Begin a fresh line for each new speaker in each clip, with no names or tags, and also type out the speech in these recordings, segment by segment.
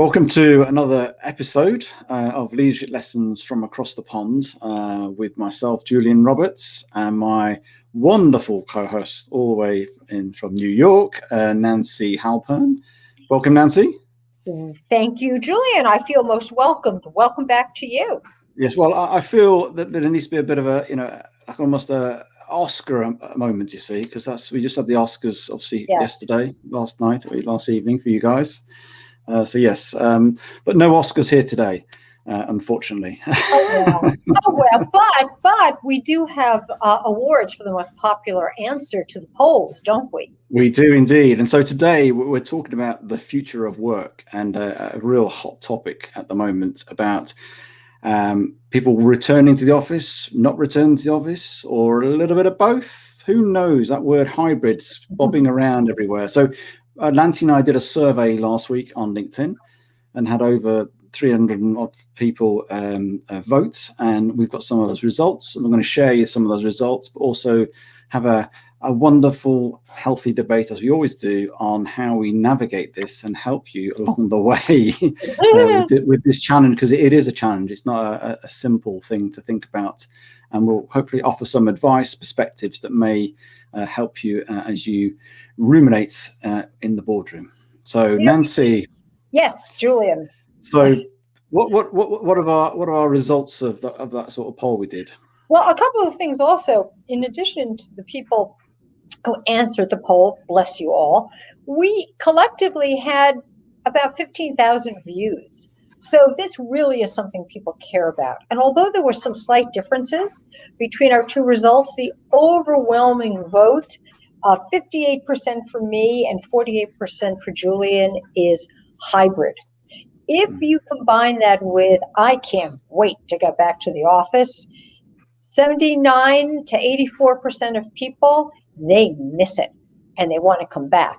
Welcome to another episode of Leadership Lessons from Across the Pond with myself, Julian Roberts, and my wonderful co-host all the way in from New York, Nancy Halpern. Welcome, Nancy.
Thank you, Julian. I feel most welcomed. Welcome back to you.
Yes, well, I feel that there needs to be a bit of a, like almost a Oscar moment, you see, because we just had the Oscars, obviously, yesterday, last evening for you guys. So yes, but no Oscars here today, unfortunately.
Oh well, but we do have awards for the most popular answer to the polls, don't we?
We do indeed. And so today we're talking about the future of work, and a real hot topic at the moment about people returning to the office, not returning to the office, or a little bit of both. Who knows? That word hybrid's bobbing around everywhere. So Nancy and I did a survey last week on LinkedIn and had over 300 odd people vote, and we've got some of those results, and we're going to share you some of those results, but also have a wonderful, healthy debate, as we always do, on how we navigate this and help you along the way with this challenge, because it is a challenge. It's not a simple thing to think about, and we'll hopefully offer some advice, perspectives that may help you as you ruminate in the boardroom. So, Nancy.
Yes, Julian.
So, what are our results of that sort of poll we did?
Well, a couple of things also. In addition to the people who answered the poll, bless you all, we collectively had about 15,000 views. So this really is something people care about. And although there were some slight differences between our two results, the overwhelming vote, 58% for me and 48% for Julian, is hybrid. If you combine that with, I can't wait to get back to the office, 79 to 84% of people, they miss it and they want to come back.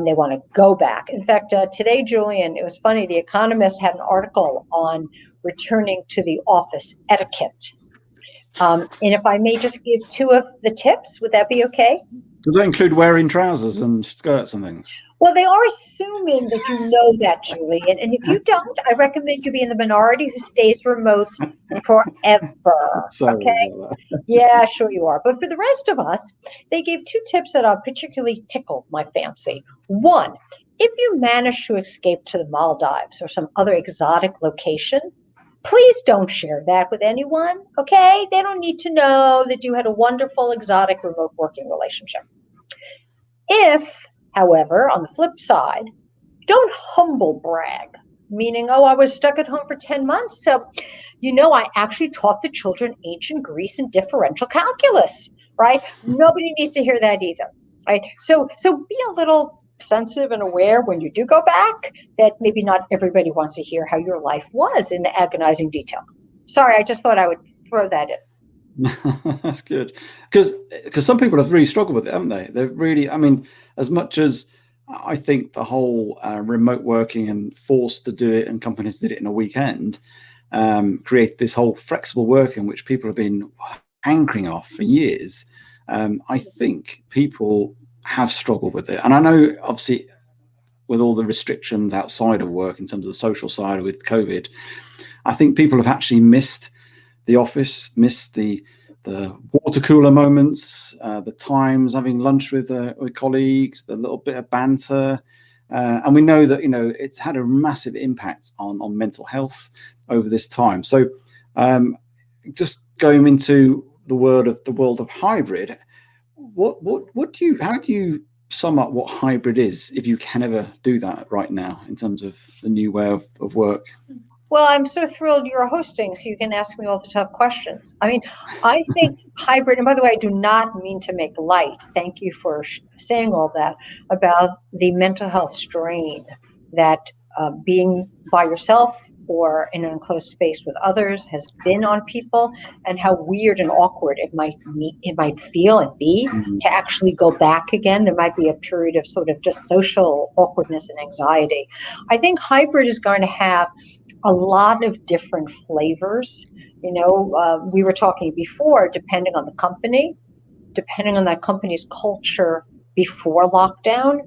They want to go back. In fact, today, Julian, it was funny. The Economist had an article on returning to the office etiquette. And if I may just give two of the tips, would that be okay?
Does that include wearing trousers and skirts and things?
Well, they are assuming that you know that, Julian. And if you don't, I recommend you be in the minority who stays remote forever. Okay? Yeah, sure you are. But for the rest of us, they gave two tips that particularly tickled my fancy. One, if you manage to escape to the Maldives or some other exotic location, please don't share that with anyone, okay? They don't need to know that you had a wonderful, exotic, remote working relationship. If, however, on the flip side, don't humble brag, meaning, I was stuck at home for 10 months. So, I actually taught the children ancient Greece and differential calculus, right? Nobody needs to hear that either, right? So be a little sensitive and aware when you do go back that maybe not everybody wants to hear how your life was in agonizing detail. Sorry, I just thought I would throw that in.
That's good, because some people have really struggled with it, haven't they? They've really, as much as I think the whole remote working and forced to do it, and companies did it in a weekend, create this whole flexible working, which people have been hankering off for years. I think people have struggled with it, and I know obviously with all the restrictions outside of work in terms of the social side with COVID, I think people have actually missed the office, missed the water cooler moments, the times having lunch with colleagues, the little bit of banter, and we know that it's had a massive impact on mental health over this time. So, just going into the world of hybrid, how do you sum up what hybrid is, if you can ever do that right now in terms of the new way of work?
Well, I'm so thrilled you're hosting, so you can ask me all the tough questions. I think hybrid, and by the way, I do not mean to make light, thank you for saying all that, about the mental health strain that being by yourself or in an enclosed space with others has been on people, and how weird and awkward it might feel and be to actually go back again. There might be a period of sort of just social awkwardness and anxiety. I think hybrid is going to have a lot of different flavors. We were talking before, depending on the company, depending on that company's culture before lockdown,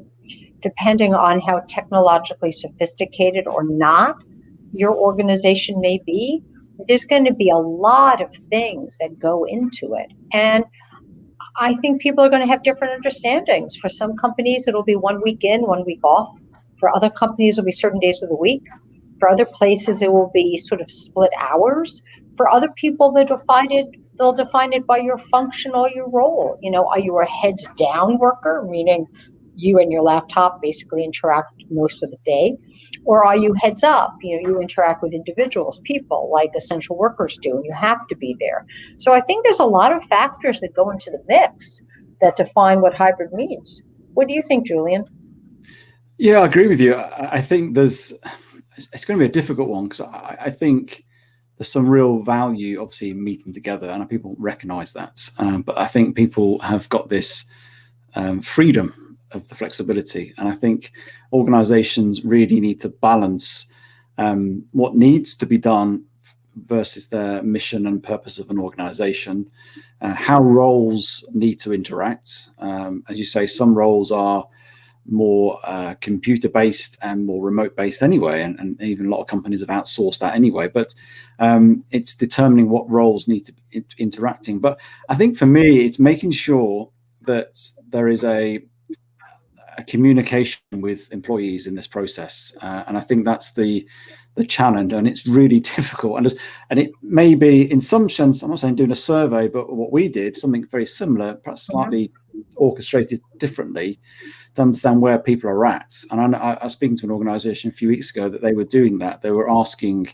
depending on how technologically sophisticated or not your organization may be, there's going to be a lot of things that go into it. And I think people are going to have different understandings. For some companies, it'll be 1 week in, 1 week off. For other companies, it'll be certain days of the week. For other places, it will be sort of split hours. For other people, they'll define it by your function or your role. Are you a heads down worker, meaning you and your laptop basically interact most of the day? Or are you heads up? You interact with individuals, people like essential workers do, and you have to be there. So I think there's a lot of factors that go into the mix that define what hybrid means. What do you think, Julian?
Yeah, I agree with you. I think it's going to be a difficult one, because I think there's some real value, obviously, in meeting together, and people recognize that. But I think people have got this freedom of the flexibility, and I think organizations really need to balance what needs to be done versus their mission and purpose of an organization, how roles need to interact. As you say, some roles are more computer-based and more remote-based anyway, and even a lot of companies have outsourced that anyway. But it's determining what roles need to be interacting. But I think for me, it's making sure that there is a communication with employees in this process, and I think that's the challenge, and it's really difficult. And it may be, in some sense, I'm not saying doing a survey, but what we did, something very similar, perhaps slightly orchestrated differently, to understand where people are at. And I was speaking to an organization a few weeks ago that they were doing that. They were asking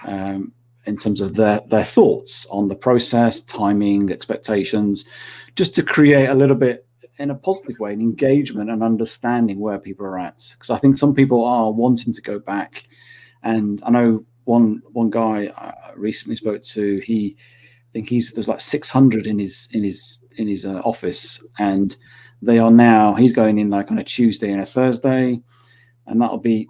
in terms of their thoughts on the process, timing, expectations, just to create a little bit, in a positive way, an engagement and understanding where people are at. Because I think some people are wanting to go back. And I know one guy I recently spoke to, there's like 600 in his office, and he's going in like on a Tuesday and a Thursday, and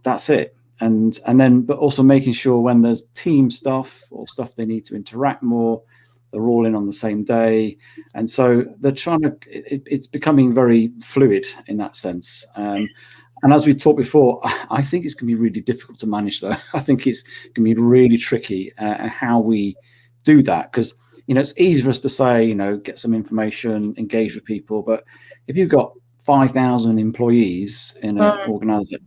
that's it. And then, but also making sure when there's team stuff or stuff they need to interact more, they're all in on the same day. And so they're it's becoming very fluid in that sense. And as we talked before, I think it's going to be really difficult to manage, though. I think it's going to be really tricky how we do that, because it's easy for us to say, get some information, engage with people, but if you've got 5,000 employees in an organization,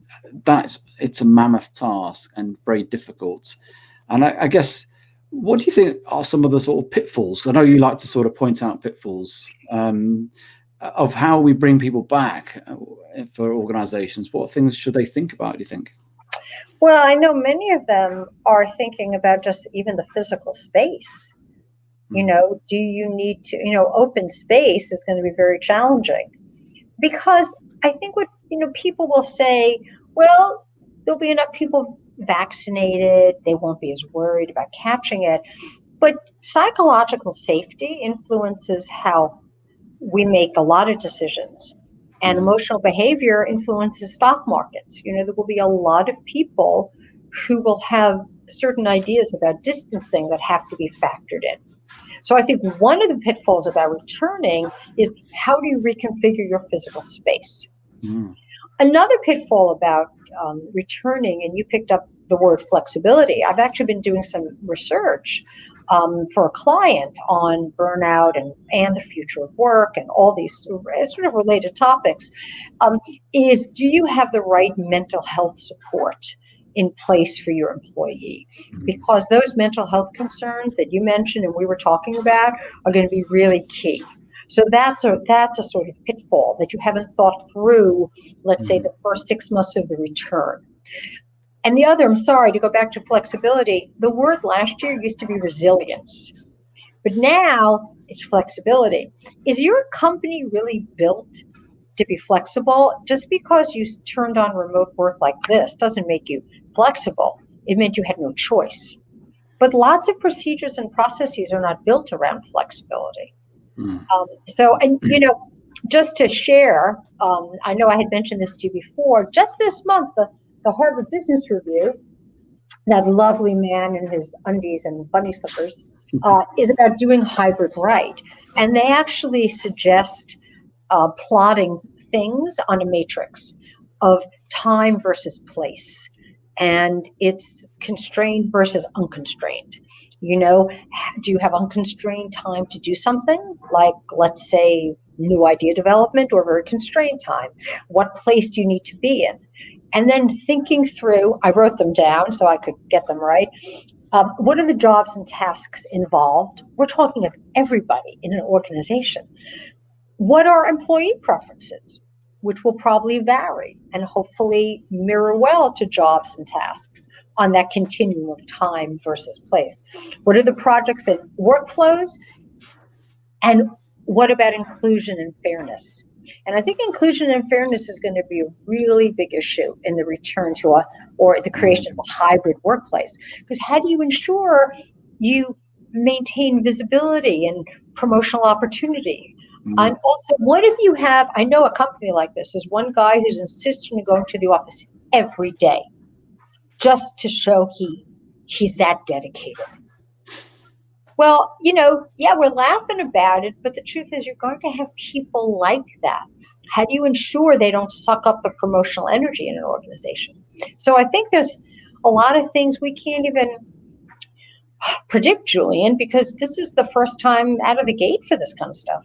it's a mammoth task and very difficult. And I guess, what do you think are some of the sort of pitfalls? I know you like to sort of point out pitfalls of how we bring people back for organizations. What things should they think about, do you think?
Well, I know many of them are thinking about just even the physical space. Do you need to, open space is going to be very challenging, because I think what, people will say, well, there'll be enough people vaccinated, they won't be as worried about catching it. But psychological safety influences how we make a lot of decisions, and emotional behavior influences stock markets. There will be a lot of people who will have certain ideas about distancing that have to be factored in. So I think one of the pitfalls about returning is, how do you reconfigure your physical space? Another pitfall about returning, and you picked up the word flexibility. I've actually been doing some research for a client on burnout and the future of work and all these sort of related topics, is, do you have the right mental health support in place for your employee? Because those mental health concerns that you mentioned and we were talking about are going to be really key. So that's a sort of pitfall that you haven't thought through, let's say, the first 6 months of the return. And the other, I'm sorry, to go back to flexibility, the word last year used to be resilience, but now it's flexibility. Is your company really built to be flexible? Just because you turned on remote work like this doesn't make you flexible. It meant you had no choice. But lots of procedures and processes are not built around flexibility. Just to share, I know I had mentioned this to you before, just this month, the Harvard Business Review, that lovely man in his undies and bunny slippers, is about doing hybrid right. And they actually suggest plotting things on a matrix. of time versus place, and it's constrained versus unconstrained. You know, do you have unconstrained time to do something like, let's say, new idea development, or very constrained time? What place do you need to be in? And then thinking through, I wrote them down so I could get them right. What are the jobs and tasks involved? We're talking of everybody in an organization. What are employee preferences, which will probably vary and hopefully mirror well to jobs and tasks on that continuum of time versus place? What are the projects and workflows? And what about inclusion and fairness? And I think inclusion and fairness is going to be a really big issue in the return to or the creation of a hybrid workplace. Because how do you ensure you maintain visibility and promotional opportunity? And also, what if you have, I know a company like this, is one guy who's insisting on going to the office every day just to show he's that dedicated. Well, you know, yeah, we're laughing about it, but the truth is you're going to have people like that. How do you ensure they don't suck up the promotional energy in an organization? So I think there's a lot of things we can't even predict, Julian, because this is the first time out of the gate for this kind of stuff.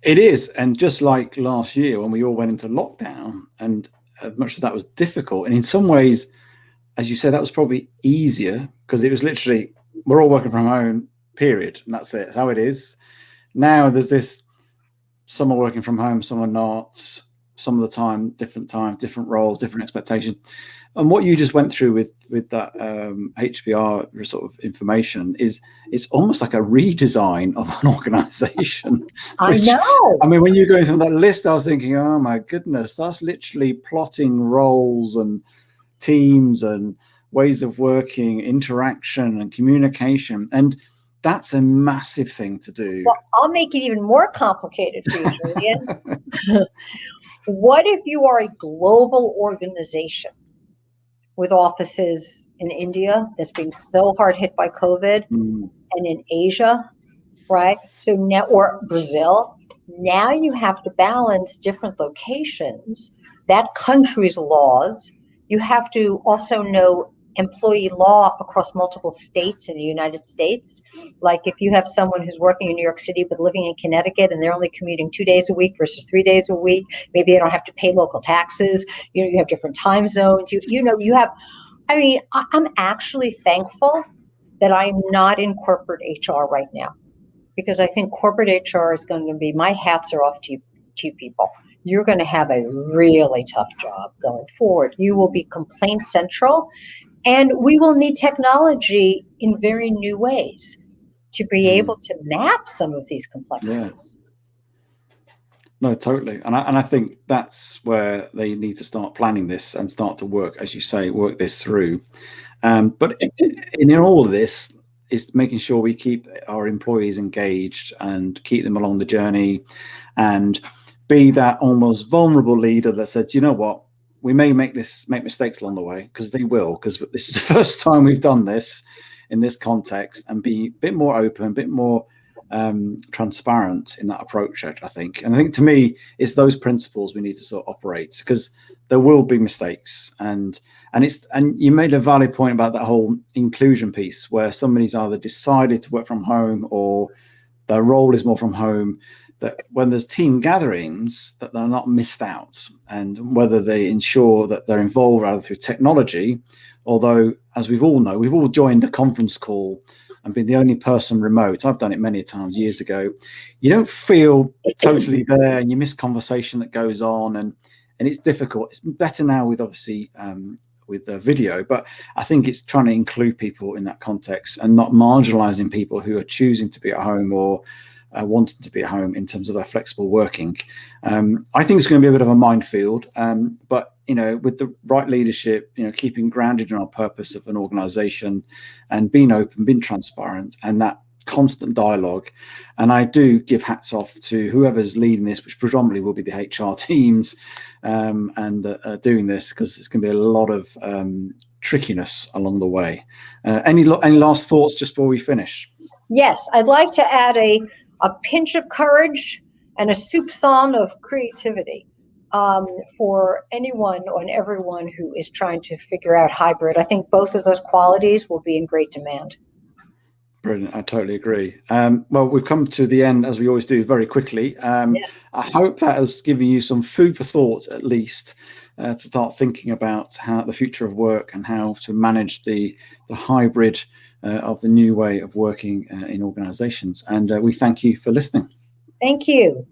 It is. And just like last year when we all went into lockdown, and as much as that was difficult, and in some ways, as you said, that was probably easier because it was literally, we're all working from home, period. And that's it. That's how it is. Now there's this, some are working from home, some are not, some of the time, different roles, different expectations. And what you just went through with that HBR sort of information is, it's almost like a redesign of an organization.
I know.
I mean, when you're going through that list, I was thinking, oh my goodness, that's literally plotting roles and teams and ways of working, interaction and communication. And that's a massive thing to do.
Well, I'll make it even more complicated for you, Julian. What if you are a global organization with offices in India that's being so hard hit by COVID, and in Asia, right? So now, or Brazil, now you have to balance different locations, that country's laws. You have to also know employee law across multiple states in the United States. Like if you have someone who's working in New York City but living in Connecticut and they're only commuting 2 days a week versus 3 days a week, maybe they don't have to pay local taxes. You know, you have different time zones. You have, I mean, I'm actually thankful that I'm not in corporate HR right now, because I think corporate HR is going to be, my hats are off to you people. You're going to have a really tough job going forward. You will be complaint central, and we will need technology in very new ways to be able to map some of these complexities.
Yeah. No, totally. And I think that's where they need to start planning this and start to work, as you say, work this through. But in all of this is making sure we keep our employees engaged and keep them along the journey, and be that almost vulnerable leader that said, you know what, we may make mistakes along the way, because they will, because this is the first time we've done this in this context, and be a bit more open, a bit more transparent in that approach, I think. And I think, to me, it's those principles we need to sort of operate, because there will be mistakes. And you made a valid point about that whole inclusion piece, where somebody's either decided to work from home or their role is more from home, that when there's team gatherings, that they're not missed out, and whether they ensure that they're involved either through technology, although, as we've all joined a conference call and been the only person remote. I've done it many times years ago. You don't feel totally there, and you miss conversation that goes on, and it's difficult. It's better now with, obviously, with the video, but I think it's trying to include people in that context and not marginalizing people who are choosing to be at home or wanting to be at home in terms of their flexible working. I think it's going to be a bit of a minefield, but with the right leadership, keeping grounded in our purpose of an organization and being open, being transparent, and that constant dialogue. And I do give hats off to whoever's leading this, which predominantly will be the HR teams, and doing this, because it's going to be a lot of trickiness along the way. Any last thoughts just before we finish?
Yes, I'd like to add a pinch of courage and a soupçon of creativity. for anyone and everyone who is trying to figure out hybrid. I think both of those qualities will be in great demand.
Brilliant. I totally agree. Well, we've come to the end, as we always do, very quickly.
Yes.
I hope that has given you some food for thought, at least, to start thinking about how the future of work and how to manage the hybrid of the new way of working in organizations. And we thank you for listening.
Thank you.